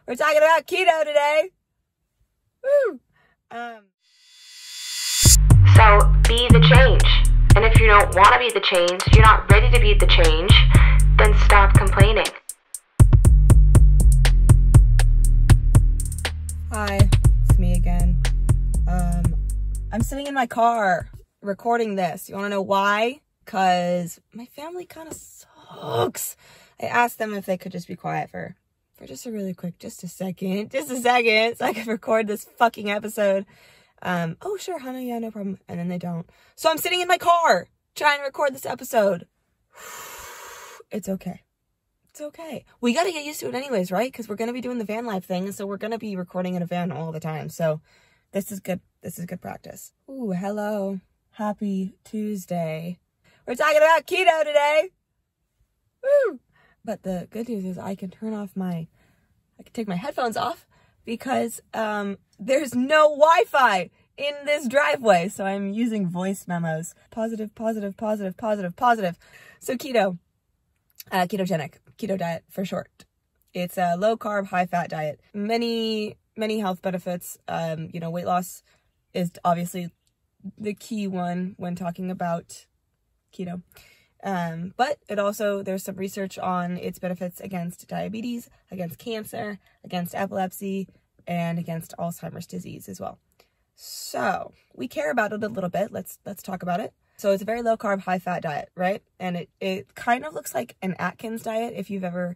We're talking about keto today. Woo! So be the change. And if you don't want to be the change, you're not ready to be the change, then stop complaining. Hi, it's me again. I'm sitting in my car recording this. You want to know why? Because my family kind of sucks. I asked them if they could just be quiet for just a really quick, just a second, so I could record this fucking episode. Oh, sure, honey, yeah, no problem. And then they don't. So I'm sitting in my car trying to record this episode. It's okay. It's okay. We got to get used to it anyways, right? Because we're going to be doing the van life thing. So we're going to be recording in a van all the time. So this is good. This is good practice. Ooh, hello. Happy Tuesday. We're talking about keto today. Woo! But the good news is I can take my headphones off because there's no Wi-Fi in this driveway. So I'm using voice memos. Positive, positive, positive, positive, positive. So keto. Ketogenic, keto diet for short. It's a low carb, high fat diet. Many health benefits. Weight loss is obviously the key one when talking about keto. But it also, there's some research on its benefits against diabetes, against cancer, against epilepsy, and against Alzheimer's disease as well. So we care about it a little bit. Let's talk about it. So it's a very low carb, high fat diet, right? And it kind of looks like an Atkins diet. If you know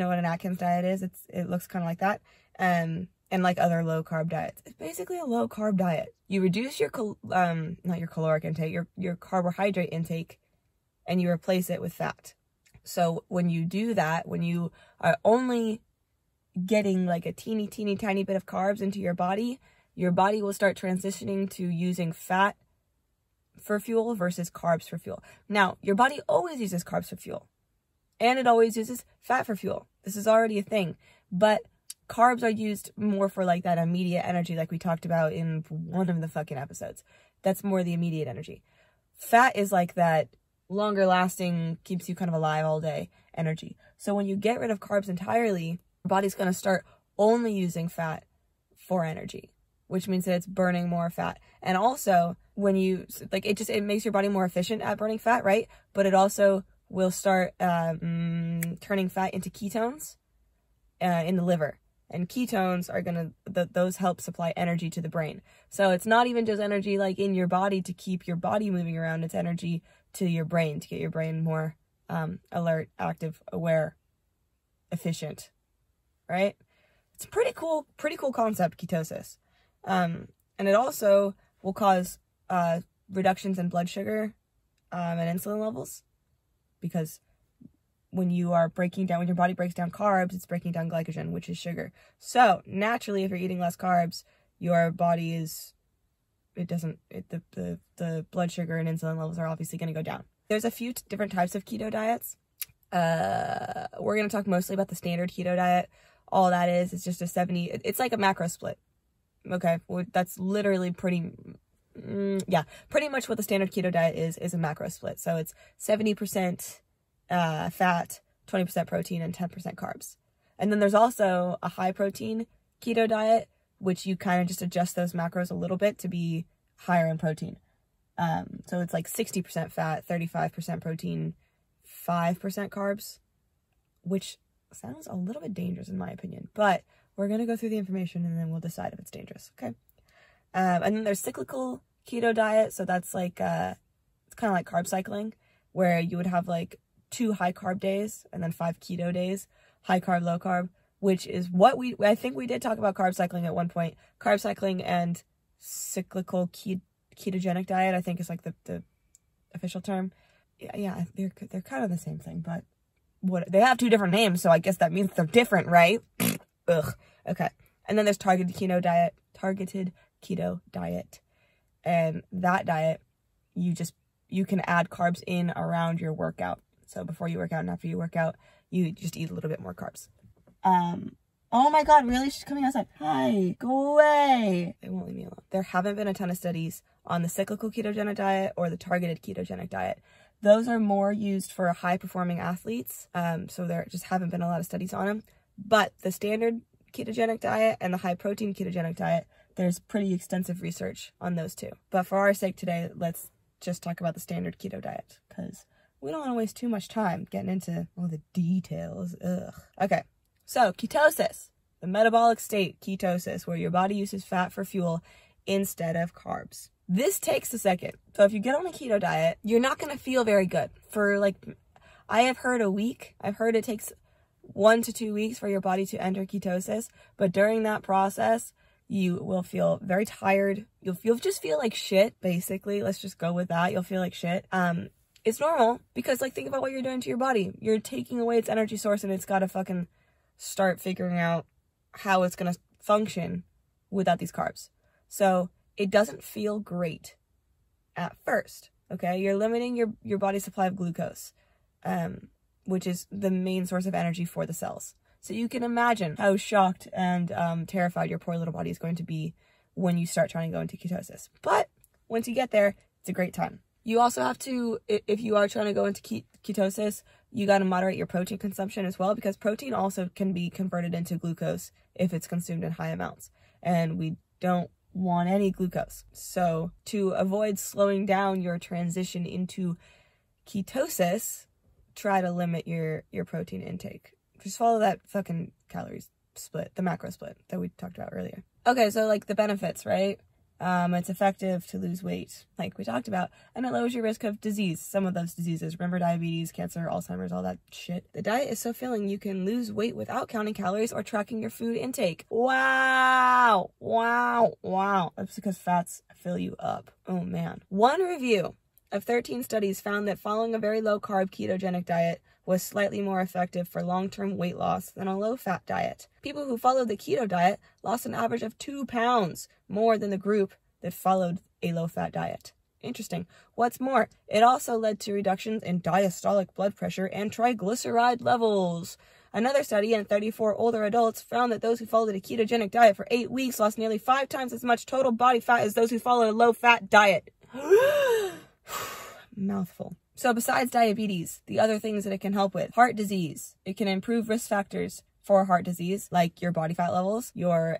what an Atkins diet is, it looks kind of like that. And like other low carb diets, it's basically a low carb diet. You reduce your not your caloric intake, your carbohydrate intake, and you replace it with fat. So when you do that, when you are only getting like a teeny tiny bit of carbs into your body will start transitioning to using fat for fuel versus carbs for fuel. Now, your body always uses carbs for fuel, and it always uses fat for fuel. This is already a thing, but carbs are used more for like that immediate energy, like we talked about in one of the fucking episodes. That's more the immediate energy. Fat is like that longer lasting, keeps you kind of alive all day energy. So when you get rid of carbs entirely, your body's going to start only using fat for energy, which means that it's burning more fat. And also when you, like, it makes your body more efficient at burning fat, right? But it also will start turning fat into ketones in the liver. And ketones are those help supply energy to the brain. So it's not even just energy like in your body to keep your body moving around. It's energy to your brain, to get your brain more alert, active, aware, efficient, right? It's a pretty cool concept, ketosis. And it also will cause reductions in blood sugar and insulin levels, because when your body breaks down carbs, it's breaking down glycogen, which is sugar. So naturally, if you're eating less carbs, your body the blood sugar and insulin levels are obviously going to go down. There's a few different types of keto diets. We're going to talk mostly about the standard keto diet. All that is just it's like a macro split. Okay, well, that's literally pretty much what the standard keto diet is a macro split. So it's 70% fat, 20% protein, and 10% carbs. And then there's also a high protein keto diet, which you kind of just adjust those macros a little bit to be higher in protein. So it's like 60% fat, 35% protein, 5% carbs, which sounds a little bit dangerous in my opinion, but we're going to go through the information and then we'll decide if it's dangerous. Okay. And then there's cyclical keto diet. So that's like, it's kind of like carb cycling, where you would have like 2 high carb days and then 5 keto days, high carb, low carb, which is what I think we did talk about carb cycling at one point. Carb cycling and cyclical ketogenic diet, I think, is like the official term. Yeah, they're kind of the same thing, but they have 2 different names, so I guess that means they're different, right? Ugh. Okay. And then there's targeted keto diet. And that diet, you can add carbs in around your workout. So before you work out and after you work out, you just eat a little bit more carbs. Oh my God, really? She's coming outside. Hi, go away. They won't leave me alone. There haven't been a ton of studies on the cyclical ketogenic diet or the targeted ketogenic diet. Those are more used for high performing athletes. So there just haven't been a lot of studies on them. But the standard ketogenic diet and the high protein ketogenic diet, there's pretty extensive research on those two. But for our sake today, let's just talk about the standard keto diet, because we don't want to waste too much time getting into all the details. Ugh. Okay, so ketosis, the metabolic state, ketosis, where your body uses fat for fuel instead of carbs. This takes a second. So if you get on a keto diet, you're not going to feel very good for, like, I have heard a week. I've heard it takes 1 to 2 weeks for your body to enter ketosis, but during that process, you will feel very tired. You'll just feel like shit, basically. Let's just go with that. You'll feel like shit. It's normal because, like, think about what you're doing to your body. You're taking away its energy source, and it's got to fucking start figuring out how it's going to function without these carbs. So it doesn't feel great at first, okay? You're limiting your body's supply of glucose, which is the main source of energy for the cells. So you can imagine how shocked and terrified your poor little body is going to be when you start trying to go into ketosis. But once you get there, it's a great time. You also have to, if you are trying to go into ketosis, you got to moderate your protein consumption as well, because protein also can be converted into glucose if it's consumed in high amounts. And we don't want any glucose. So to avoid slowing down your transition into ketosis, try to limit your protein intake. Just follow that fucking calories split, the macro split that we talked about earlier. Okay, so like the benefits, right? It's effective to lose weight, like we talked about, and it lowers your risk of disease. Some of those diseases, remember, diabetes, cancer, Alzheimer's, all that shit. The diet is so filling you can lose weight without counting calories or tracking your food intake. Wow, wow, wow. That's because fats fill you up. Oh man. One review of 13 studies found that following a very low-carb ketogenic diet was slightly more effective for long-term weight loss than a low-fat diet. People who followed the keto diet lost an average of 2 pounds more than the group that followed a low-fat diet. Interesting. What's more, it also led to reductions in diastolic blood pressure and triglyceride levels. Another study in 34 older adults found that those who followed a ketogenic diet for 8 weeks lost nearly 5 times as much total body fat as those who followed a low-fat diet. Mouthful. So besides diabetes, the other things that it can help with: heart disease. It can improve risk factors for heart disease, like your body fat levels, your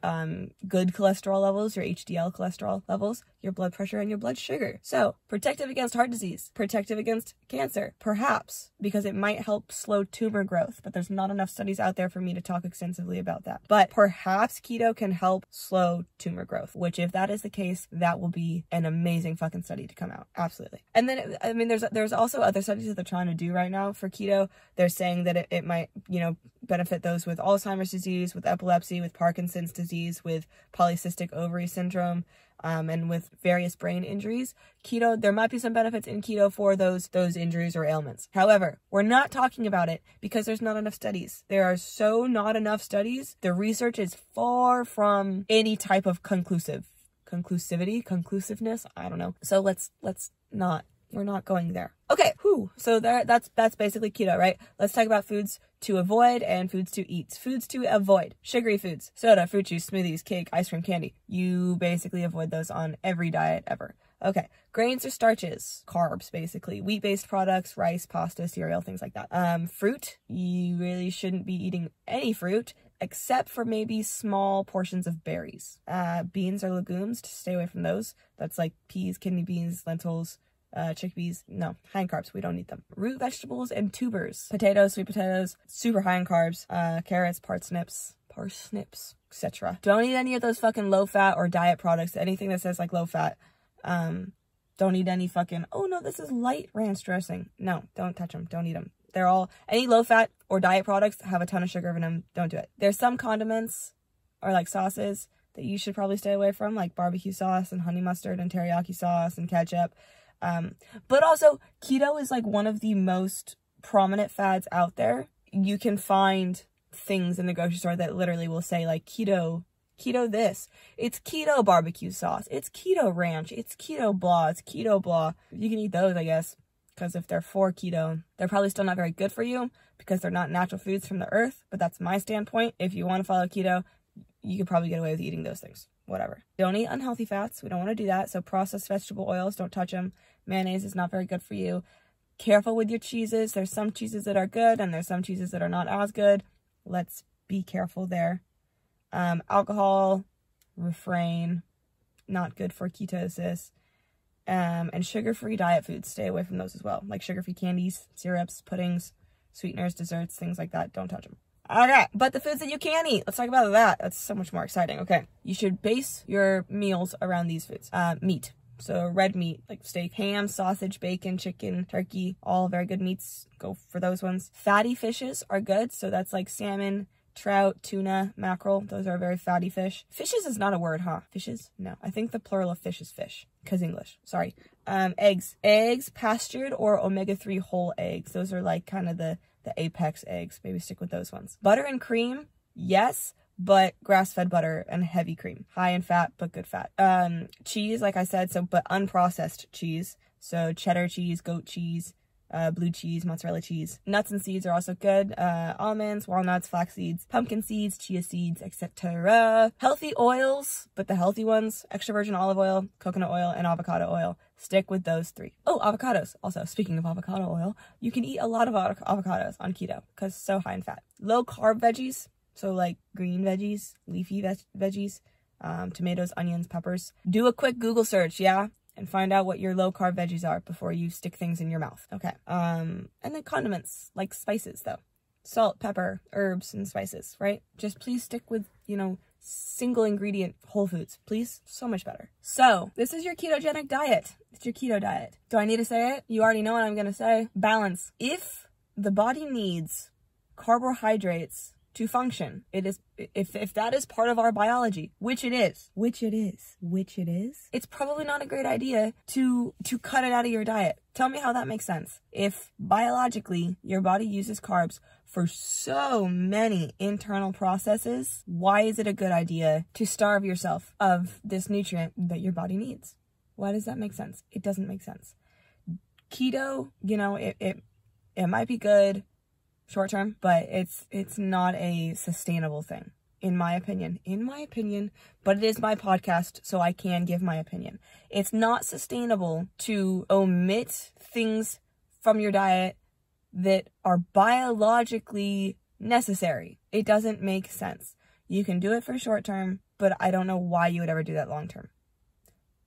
good cholesterol levels, your HDL cholesterol levels, your blood pressure, and your blood sugar. So protective against heart disease, protective against cancer, perhaps, because it might help slow tumor growth, but there's not enough studies out there for me to talk extensively about that. But perhaps keto can help slow tumor growth, which, if that is the case, that will be an amazing fucking study to come out. Absolutely. And then, I mean, there's also other studies that they're trying to do right now for keto. They're saying that it might, you know, benefit those with Alzheimer's disease, with epilepsy, with Parkinson's disease, with polycystic ovary syndrome, and with various brain injuries. Keto, there might be some benefits in keto for those injuries or ailments. However, we're not talking about it because there's not enough studies. There are so not enough studies. The research is far from any type of conclusiveness. I don't know. So let's not. We're not going there. Okay, so that's basically keto, right? Let's talk about foods to avoid and foods to eat. Foods to avoid: sugary foods, soda, fruit juice, smoothies, cake, ice cream, candy. You basically avoid those on every diet ever. Okay, grains or starches, carbs, basically. Wheat-based products, rice, pasta, cereal, things like that. Fruit, you really shouldn't be eating any fruit, except for maybe small portions of berries. Beans or legumes, to stay away from those. That's like peas, kidney beans, lentils, chickpeas. No, high in carbs. We don't need them. Root vegetables and tubers: potatoes, sweet potatoes, super high in carbs. Carrots, parsnips, etc. Don't eat any of those fucking low fat or diet products. Anything that says like low fat. Don't eat any fucking, oh no, this is light ranch dressing. No, don't touch them. Don't eat them. They're all, any low fat or diet products have a ton of sugar in them. Don't do it. There's some condiments or like sauces that you should probably stay away from, like barbecue sauce and honey mustard and teriyaki sauce and ketchup. But also, keto is like one of the most prominent fads out there. You can find things in the grocery store that literally will say like keto this. It's keto barbecue sauce. It's keto ranch. It's keto blah. It's keto blah. You can eat those, I guess, because if they're for keto, they're probably still not very good for you because they're not natural foods from the earth. But that's my standpoint. If you want to follow keto, you could probably get away with eating those things. Whatever. Don't eat unhealthy fats. We don't want to do that. So processed vegetable oils, don't touch them. Mayonnaise is not very good for you. Careful with your cheeses. There's some cheeses that are good and there's some cheeses that are not as good. Let's be careful there. Alcohol, refrain, not good for ketosis. And sugar-free diet foods, stay away from those as well. Like sugar-free candies, syrups, puddings, sweeteners, desserts, things like that. Don't touch them. Okay, but the foods that you can eat, let's talk about that. That's so much more exciting. Okay, you should base your meals around these foods. Meat. So red meat, like steak, ham, sausage, bacon, chicken, turkey, all very good meats. Go for those ones. Fatty fishes are good. So that's like salmon, trout, tuna, mackerel. Those are very fatty fish. Fishes is not a word, huh? Fishes? No. I think the plural of fish is fish. Because English. Sorry. Eggs. Eggs, pastured or omega-3 whole eggs. Those are like kind of the apex eggs. Maybe stick with those ones. Butter and cream, yes, but grass-fed butter and heavy cream. High in fat, but good fat. Cheese, like I said, but unprocessed cheese. So cheddar cheese, goat cheese, blue cheese, mozzarella cheese. Nuts and seeds are also good. Almonds, walnuts, flax seeds, pumpkin seeds, chia seeds, etc. Healthy oils, but the healthy ones, extra virgin olive oil, coconut oil, and avocado oil. Stick with those 3. Oh, avocados. Also, speaking of avocado oil, you can eat a lot of avocados on keto because it's so high in fat. Low carb veggies, so like green veggies, leafy veggies, tomatoes, onions, peppers. Do a quick Google search, yeah? And find out what your low carb veggies are before you stick things in your mouth. Okay. And then condiments, like spices though. Salt, pepper, herbs, and spices, right? Just please stick with, single ingredient whole foods, please. So much better. So this is your ketogenic diet. It's your keto diet. Do I need to say it? You already know what I'm going to say. Balance. If the body needs carbohydrates to function, it is, if that is part of our biology, which it is, it's probably not a great idea to cut it out of your diet. Tell me how that makes sense. If biologically your body uses carbs for so many internal processes, why is it a good idea to starve yourself of this nutrient that your body needs? Why does that make sense? It doesn't make sense. Keto, it might be good short term, but it's not a sustainable thing, in my opinion, but it is my podcast, so I can give my opinion. It's not sustainable to omit things from your diet that are biologically necessary. It doesn't make sense. You can do it for short term, but I don't know why you would ever do that long term.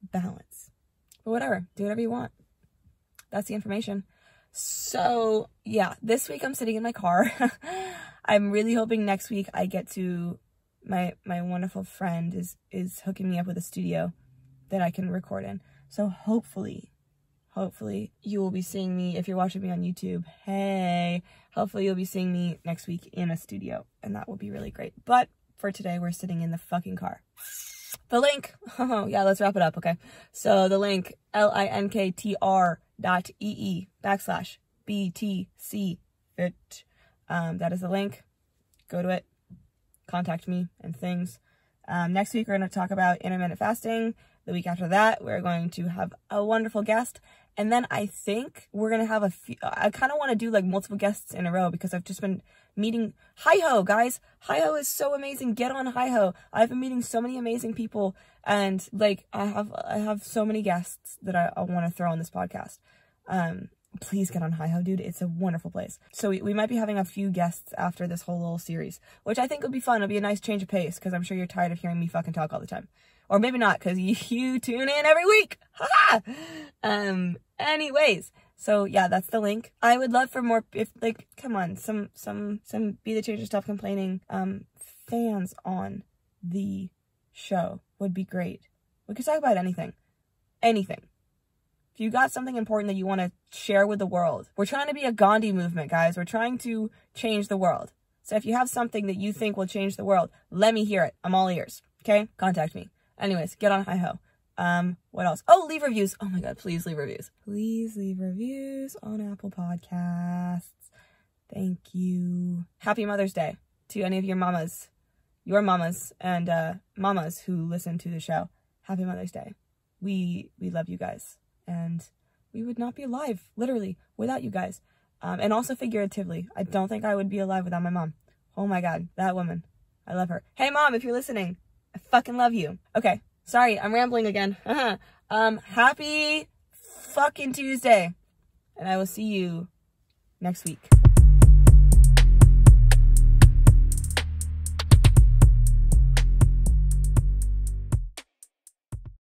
Balance. But whatever, do whatever you want. That's the information. So yeah, this week I'm sitting in my car. I'm really hoping next week I get to, my wonderful friend is hooking me up with a studio that I can record in. So hopefully you will be seeing me, if you're watching me on YouTube, hey, hopefully you'll be seeing me next week in a studio, and that will be really great. But for today, we're sitting in the fucking car. The link, oh yeah, let's wrap it up, okay? So the link, linktr.ee/BTC fit. That is the link. Go to it, contact me and things. Next week, we're going to talk about intermittent fasting. The week after that, we're going to have a wonderful guest. And then I think we're going to have a few, I kind of want to do like multiple guests in a row because I've just been meeting, Hi-Ho, guys. Hi-Ho is so amazing. Get on Hi-Ho. I've been meeting so many amazing people, and like I have so many guests that I want to throw on this podcast. Please get on Hi-Ho, dude. It's a wonderful place. So we might be having a few guests after this whole little series, which I think would be fun. It'll be a nice change of pace because I'm sure you're tired of hearing me fucking talk all the time. Or maybe not, because you tune in every week. Ha! Anyways, so yeah, that's the link. I would love for more, if like, come on, some Be the Change or Stop Complaining fans on the show would be great. We could talk about anything. Anything. If you got something important that you want to share with the world. We're trying to be a Gandhi movement, guys. We're trying to change the world. So if you have something that you think will change the world, let me hear it. I'm all ears. Okay? Contact me. Anyways, get on Hi-Ho. What else? Oh, leave reviews. Oh my God, please leave reviews. Please leave reviews on Apple Podcasts. Thank you. Happy Mother's Day to any of your mamas, and mamas who listen to the show. Happy Mother's Day. We love you guys, and we would not be alive, literally, without you guys. And also figuratively. I don't think I would be alive without my mom. Oh my God, that woman. I love her. Hey Mom, if you're listening, I fucking love you. Okay, sorry, I'm rambling again. Happy fucking Tuesday. And I will see you next week.